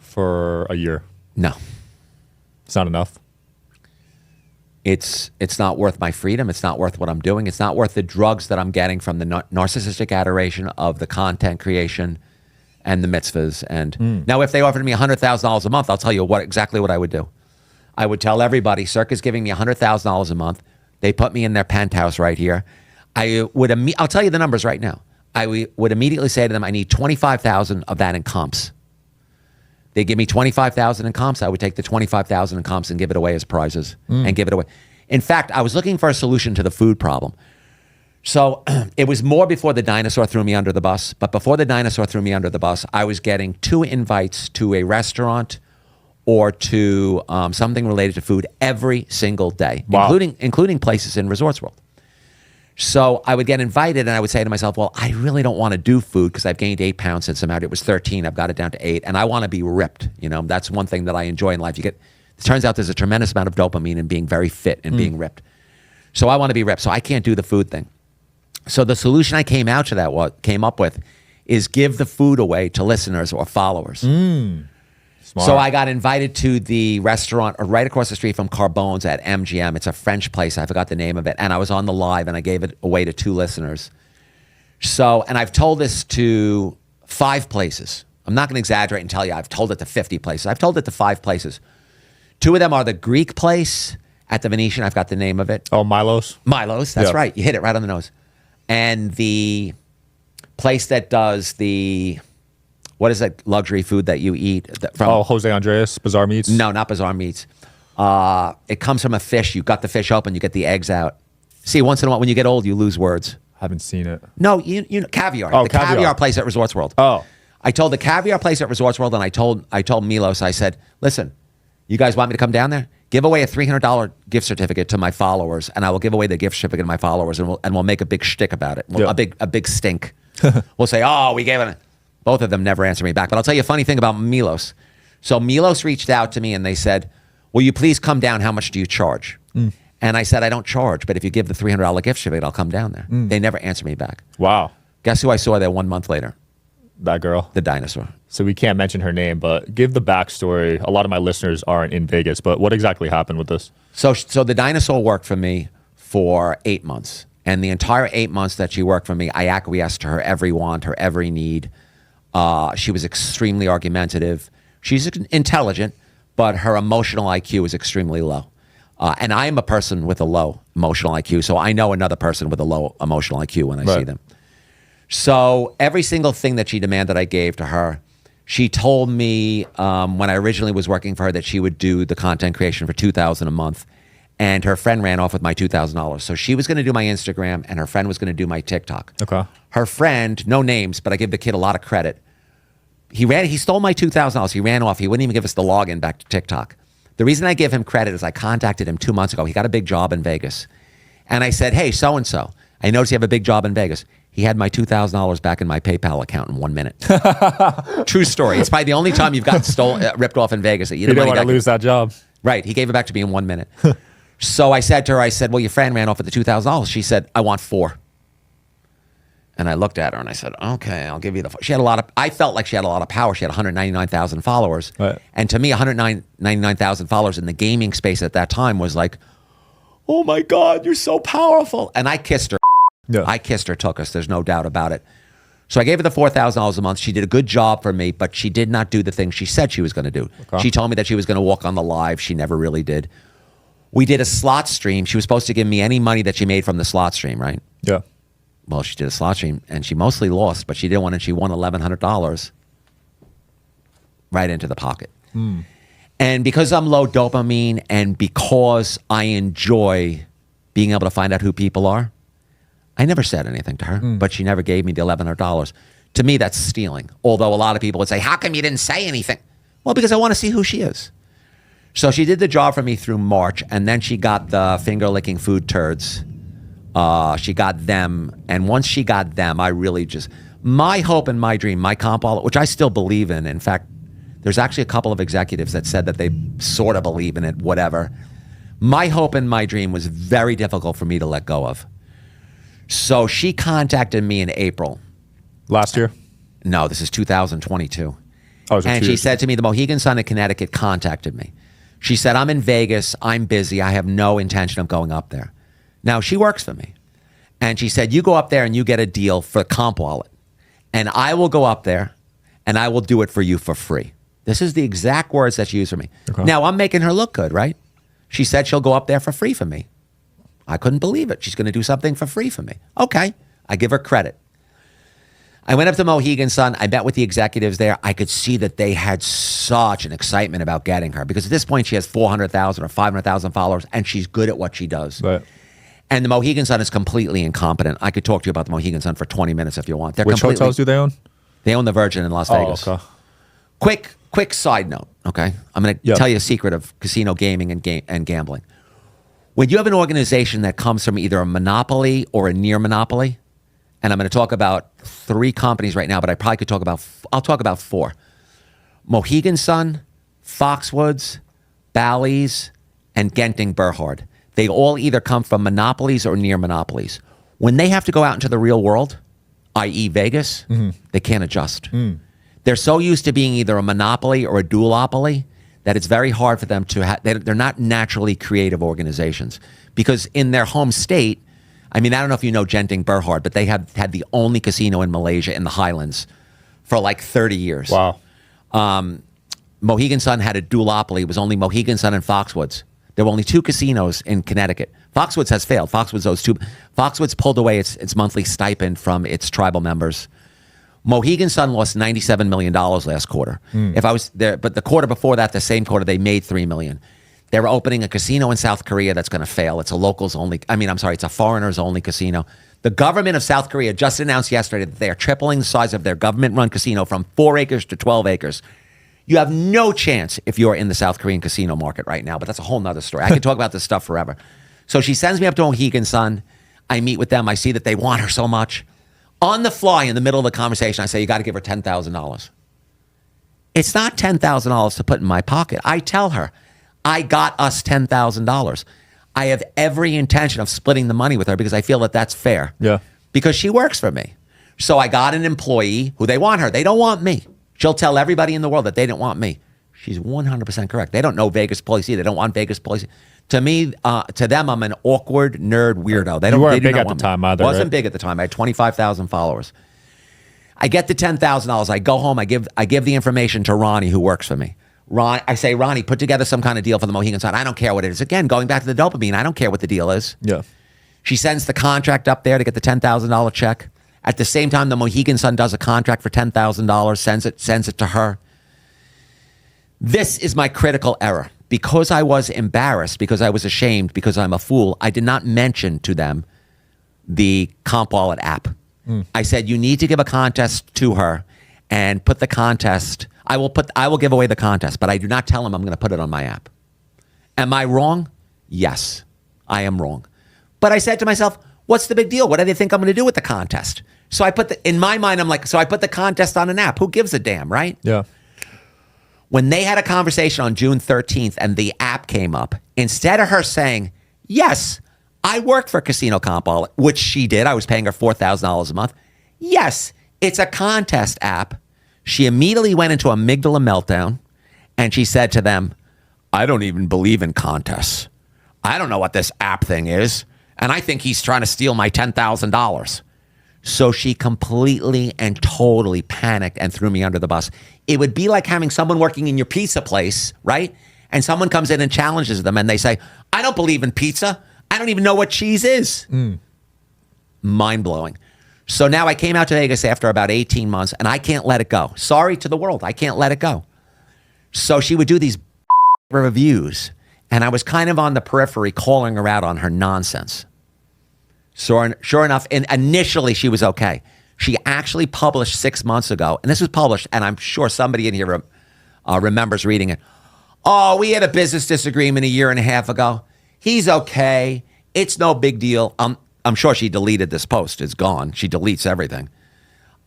For a year. No. It's not enough? It's not worth my freedom. It's not worth what I'm doing. It's not worth the drugs that I'm getting from the narcissistic adoration of the content creation and the mitzvahs. And now if they offered me $100,000 a month, I'll tell you exactly what I would do. I would tell everybody, Circa's giving me $100,000 a month. They put me in their penthouse right here. I'll tell you the numbers right now. I would immediately say to them, I need $25,000 of that in comps. They give me $25,000 in comps. I would take the $25,000 in comps and give it away as prizes and give it away. In fact, I was looking for a solution to the food problem. So it was more before the dinosaur threw me under the bus. But before the dinosaur threw me under the bus, I was getting 2 invites to a restaurant or to something related to food every single day, including places in Resorts World. So I would get invited and I would say to myself, well, I really don't want to do food because I've gained 8 pounds since I'm out. It was 13. I've got it down to 8 and I want to be ripped. You know, that's one thing that I enjoy in life. It turns out there's a tremendous amount of dopamine in being very fit and being ripped. So I want to be ripped. So I can't do the food thing. So the solution I came up with is give the food away to listeners or followers. Smart. So I got invited to the restaurant right across the street from Carbone's at MGM. It's a French place. I forgot the name of it. And I was on the live and I gave it away to 2 listeners. So, and I've told this to 5 places. I'm not going to exaggerate and tell you I've told it to 50 places. I've told it to 5 places. 2 of them are the Greek place at the Venetian. I've got the name of it. Oh, Milo's? Milo's, that's right. You hit it right on the nose. And the place that does the... What is that luxury food that you eat? Jose Andres, Bazaar Meats? No, not Bazaar Meats. It comes from a fish. You got the fish open, you get the eggs out. See, once in a while, when you get old, you lose words. Haven't seen it. No, you know, caviar. Oh, the caviar place at Resorts World. Oh. I told the caviar place at Resorts World, and I told Milos, I said, listen, you guys want me to come down there? Give away a $300 gift certificate to my followers, and I will give away the gift certificate to my followers, and we'll make a big shtick about it. A big stink. We'll say, oh, we gave it. Both of them never answer me back. But I'll tell you a funny thing about Milos. So Milos reached out to me and they said, will you please come down? How much do you charge? And I said, I don't charge, but if you give the $300 gift certificate, I'll come down there. They never answer me back. Wow. Guess who I saw there 1 month later? That girl? The dinosaur. So we can't mention her name, but give the backstory. A lot of my listeners aren't in Vegas, but what exactly happened with this? So the dinosaur worked for me for 8 months. And the entire 8 months that she worked for me, I acquiesced to her every want, her every need. She was extremely argumentative. She's intelligent, but her emotional IQ is extremely low. And I am a person with a low emotional IQ, so I know another person with a low emotional IQ when I see them. So every single thing that she demanded I gave to her. She told me when I originally was working for her that she would do the content creation for $2,000 a month. And her friend ran off with my $2,000. So she was going to do my Instagram and her friend was going to do my TikTok. Okay. Her friend, no names, but I give the kid a lot of credit. He stole my $2,000. He ran off. He wouldn't even give us the login back to TikTok. The reason I give him credit is I contacted him 2 months ago. He got a big job in Vegas. And I said, hey, so-and-so, I noticed you have a big job in Vegas. He had my $2,000 back in my PayPal account in 1 minute. True story. It's probably the only time you've gotten ripped off in Vegas. That You didn't want to lose that job. Right. He gave it back to me in 1 minute. So I said to her, well, your friend ran off with the $2,000. She said, I want 4. And I looked at her and I said, okay, I'll give you the 4. She had I felt like she had a lot of power. She had 199,000 followers. Right. And to me, 199,000 followers in the gaming space at that time was like, oh my God, you're so powerful. And I kissed her. Yeah. I kissed her, took us. There's no doubt about it. So I gave her the $4,000 a month. She did a good job for me, but she did not do the things she said she was going to do. Okay. She told me that she was going to walk on the live. She never really did. We did a slot stream. She was supposed to give me any money that she made from the slot stream, right? Yeah. Well, she did a slot stream, and she mostly lost, but she did one, and she won $1,100 right into the pocket. And because I'm low dopamine and because I enjoy being able to find out who people are, I never said anything to her, but she never gave me the $1,100. To me, that's stealing. Although a lot of people would say, how come you didn't say anything? Well, because I want to see who she is. So she did the job for me through March, and then she got the finger-licking food turds. She got them, and once she got them, I really just... My hope and my dream, my comp wallet, which I still believe in fact, there's actually a couple of executives that said that they sort of believe in it, whatever. My hope and my dream was very difficult for me to let go of. So she contacted me in April. Last year? No, this is 2022. Oh, and she said to me, the Mohegan Sun in Connecticut contacted me. She said, I'm in Vegas. I'm busy. I have no intention of going up there. Now, she works for me. And she said, you go up there and you get a deal for Comp Wallet. And I will go up there and I will do it for you for free. This is the exact words that she used for me. Okay. Now, I'm making her look good, right? She said she'll go up there for free for me. I couldn't believe it. She's going to do something for free for me. Okay. I give her credit. I went up to Mohegan Sun. I met with the executives there. I could see that they had such an excitement about getting her because at this point she has 400,000 or 500,000 followers and she's good at what she does. Right. And the Mohegan Sun is completely incompetent. I could talk to you about the Mohegan Sun for 20 minutes if you want. Which hotels do they own? They own the Virgin in Las Vegas. Okay. Quick side note, okay? I'm going to tell you a secret of casino gaming and gambling. When you have an organization that comes from either a monopoly or a near monopoly, and I'm going to talk about 3 companies right now, but I probably could I'll talk about 4. Mohegan Sun, Foxwoods, Bally's, and Genting Burhard. They all either come from monopolies or near monopolies. When they have to go out into the real world, i.e. Vegas, they can't adjust. They're so used to being either a monopoly or a duopoly that it's very hard for them to they're not naturally creative organizations. Because in their home state, I mean, I don't know if you know Genting Burhard, but they have had the only casino in Malaysia in the Highlands for like 30 years. Wow. Mohegan Sun had a duopoly. It was only Mohegan Sun and Foxwoods. There were only 2 casinos in Connecticut. Foxwoods has failed. Foxwoods pulled away its monthly stipend from its tribal members. Mohegan Sun lost $97 million last quarter. If I was there, but the quarter before that, the same quarter, they made $3 million. They were opening a casino in South Korea that's going to fail. It's a locals only. It's a foreigners only casino. The government of South Korea just announced yesterday that they are tripling the size of their government-run casino from 4 acres to 12 acres. You have no chance if you're in the South Korean casino market right now, but that's a whole nother story. I could talk about this stuff forever. So she sends me up to Mohegan Sun. I meet with them. I see that they want her so much. On the fly, in the middle of the conversation, I say, you got to give her $10,000. It's not $10,000 to put in my pocket. I tell her, I got us $10,000. I have every intention of splitting the money with her because I feel that that's fair. Yeah. Because she works for me. So I got an employee who they want her. They don't want me. She'll tell everybody in the world that they didn't want me. She's 100% correct. They don't know Vegas Pauly C. They don't want Vegas Pauly C. To me, to them, I'm an awkward nerd weirdo. They don't. You weren't they big at the time either. Wasn't big at the time. I had 25,000 followers. I get the $10,000. I go home. I give the information to Ronnie, who works for me. I say, Ronnie, put together some kind of deal for the Mohegan Sun. I don't care what it is. Again, going back to the dopamine, I don't care what the deal is. Yeah. She sends the contract up there to get the $10,000 check. At the same time, the Mohegan Sun does a contract for $10,000, sends it to her. This is my critical error. Because I was embarrassed, because I was ashamed, because I'm a fool, I did not mention to them the Comp Wallet app. I said, you need to give a contest to her and put the contest. I will give away the contest, but I do not tell them I'm going to put it on my app. Am I wrong? Yes, I am wrong. But I said to myself, what's the big deal? What do they think I'm going to do with the contest? So I in my mind, I'm like, so I put the contest on an app. Who gives a damn, right? Yeah. When they had a conversation on June 13th and the app came up, instead of her saying, yes, I work for Casino Comp, which she did. I was paying her $4,000 a month. Yes, it's a contest app. She immediately went into amygdala meltdown and she said to them, I don't even believe in contests. I don't know what this app thing is. And I think he's trying to steal my $10,000. So she completely and totally panicked and threw me under the bus. It would be like having someone working in your pizza place, right? And someone comes in and challenges them and they say, I don't believe in pizza. I don't even know what cheese is. Mind-blowing. So now I came out to Vegas after about 18 months and I can't let it go. Sorry to the world. I can't let it go. So she would do these reviews and I was kind of on the periphery calling her out on her nonsense. Sure enough, and initially she was okay. She actually published 6 months ago, and this was published, and I'm sure somebody in here remembers reading it. Oh, we had a business disagreement a year and a half ago. He's okay. It's no big deal. I'm sure she deleted this post. It's gone. She deletes everything.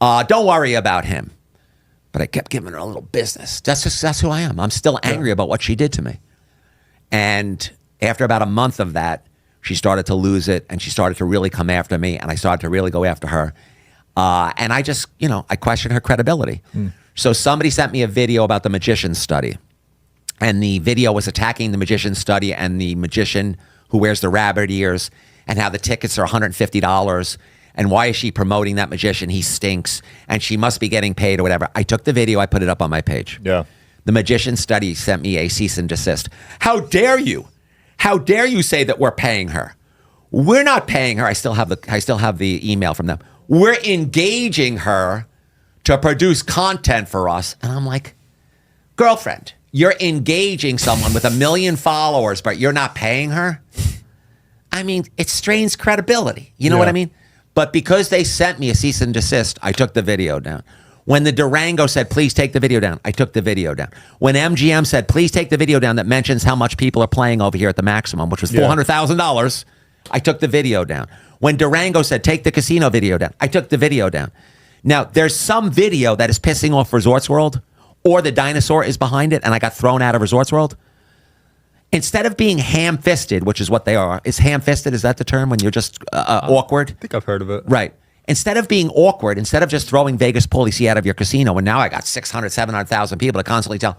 Don't worry about him. But I kept giving her a little business. That's who I am. I'm still angry about what she did to me. And after about a month of that, she started to lose it, and she started to really come after me, and I started to really go after her. And I just, I questioned her credibility. So somebody sent me a video about the Magician study, and the video was attacking the Magician study and the magician who wears the rabbit ears and how the tickets are $150. And why is she promoting that magician? He stinks, and she must be getting paid or whatever. I took the video, I put it up on my page. Yeah. The Magician study sent me a cease and desist. How dare you? How dare you say that we're paying her? We're not paying her. I still have the email from them. We're engaging her to produce content for us. And I'm like, girlfriend, you're engaging someone with 1 million followers, but you're not paying her? I mean, it strains credibility. You know what I mean? But because they sent me a cease and desist, I took the video down. When the Durango said, please take the video down, I took the video down. When MGM said, please take the video down that mentions how much people are playing over here at the Maximum, which was $400,000, I took the video down. When Durango said, take the casino video down, I took the video down. Now, there's some video that is pissing off Resorts World, or the dinosaur is behind it, and I got thrown out of Resorts World. Instead of being ham-fisted, which is what they are, is ham-fisted, is that the term when you're just awkward? I think I've heard of it. Right. Instead of being awkward, instead of just throwing Vegas Pauly C out of your casino, and now I got 600, 700,000 people to constantly tell,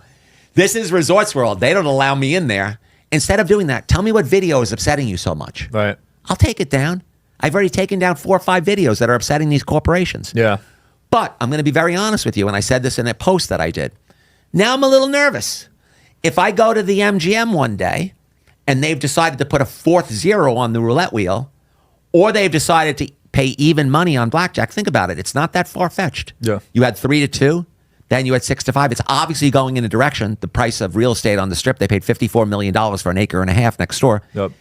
this is Resorts World. They don't allow me in there. Instead of doing that, tell me what video is upsetting you so much. Right. I'll take it down. I've already taken down 4 or 5 videos that are upsetting these corporations. Yeah. But I'm going to be very honest with you, and I said this in a post that I did. Now I'm a little nervous. If I go to the MGM one day, and they've decided to put a 4th zero on the roulette wheel, or they've decided to pay even money on blackjack. Think about it. It's not that far-fetched. Yeah. You had 3-2, then you had 6-5. It's obviously going in a direction. The price of real estate on the Strip, they paid $54 million for an acre and a half next door. Yep.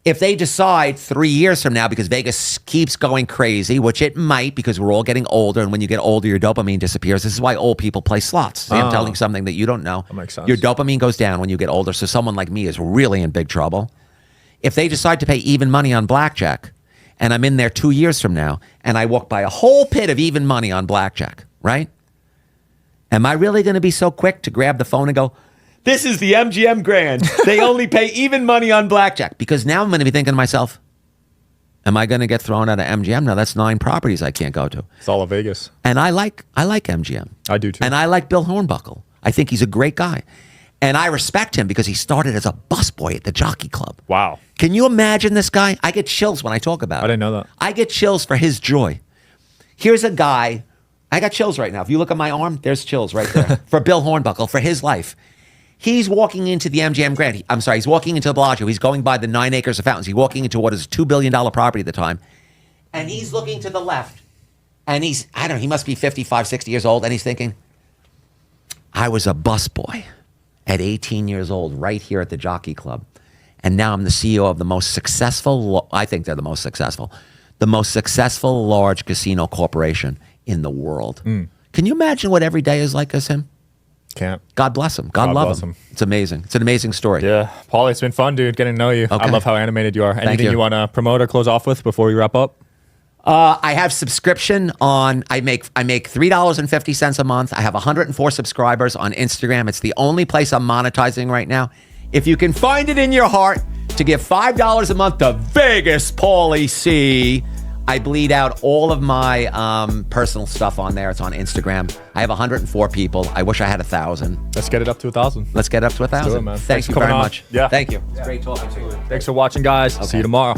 If they decide 3 years from now, because Vegas keeps going crazy, which it might because we're all getting older, and when you get older, your dopamine disappears. This is why old people play slots. See, I'm telling you something that you don't know. That makes sense. Your dopamine goes down when you get older, so someone like me is really in big trouble. If they decide to pay even money on blackjack, and I'm in there 2 years from now, and I walk by a whole pit of even money on blackjack, right? Am I really going to be so quick to grab the phone and go, this is the MGM Grand. They only pay even money on blackjack? Because now I'm going to be thinking to myself, am I going to get thrown out of MGM? Now that's 9 properties I can't go to. It's all of Vegas. And I like MGM. I do too. And I like Bill Hornbuckle. I think he's a great guy. And I respect him because he started as a busboy at the Jockey Club. Wow. Can you imagine this guy? I get chills when I talk about it. I didn't know that. I get chills for his joy. Here's a guy, I got chills right now. If you look at my arm, there's chills right there. For Bill Hornbuckle, for his life. He's walking into the MGM Grand. He's walking into the Bellagio. He's going by the 9 acres of fountains. He's walking into what is a $2 billion property at the time. And he's looking to the left. And he must be 55, 60 years old. And he's thinking, I was a busboy at 18 years old right here at the Jockey Club. And now I'm the CEO of the most successful, I think they're the most successful large casino corporation in the world. Can you imagine what every day is like as him? Can't. God bless him. God love him. It's amazing. It's an amazing story. Yeah. Pauly, it's been fun, dude, getting to know you. Okay. I love how animated you are. Anything you. you want to promote or close off with before we wrap up? I have subscription on. I make $3.50 a month. I have 104 subscribers on Instagram. It's the only place I'm monetizing right now. If you can find it in your heart to give $5 a month to Vegas Pauly C, I bleed out all of my personal stuff on there. It's on Instagram. I have 104 people. I wish I had 1,000. Let's get it up to 1,000. Let's get up to 1,000. man. Thank you for coming very on. much. Yeah. Thank you. It's great talking to you. Thanks for watching, guys. See you tomorrow.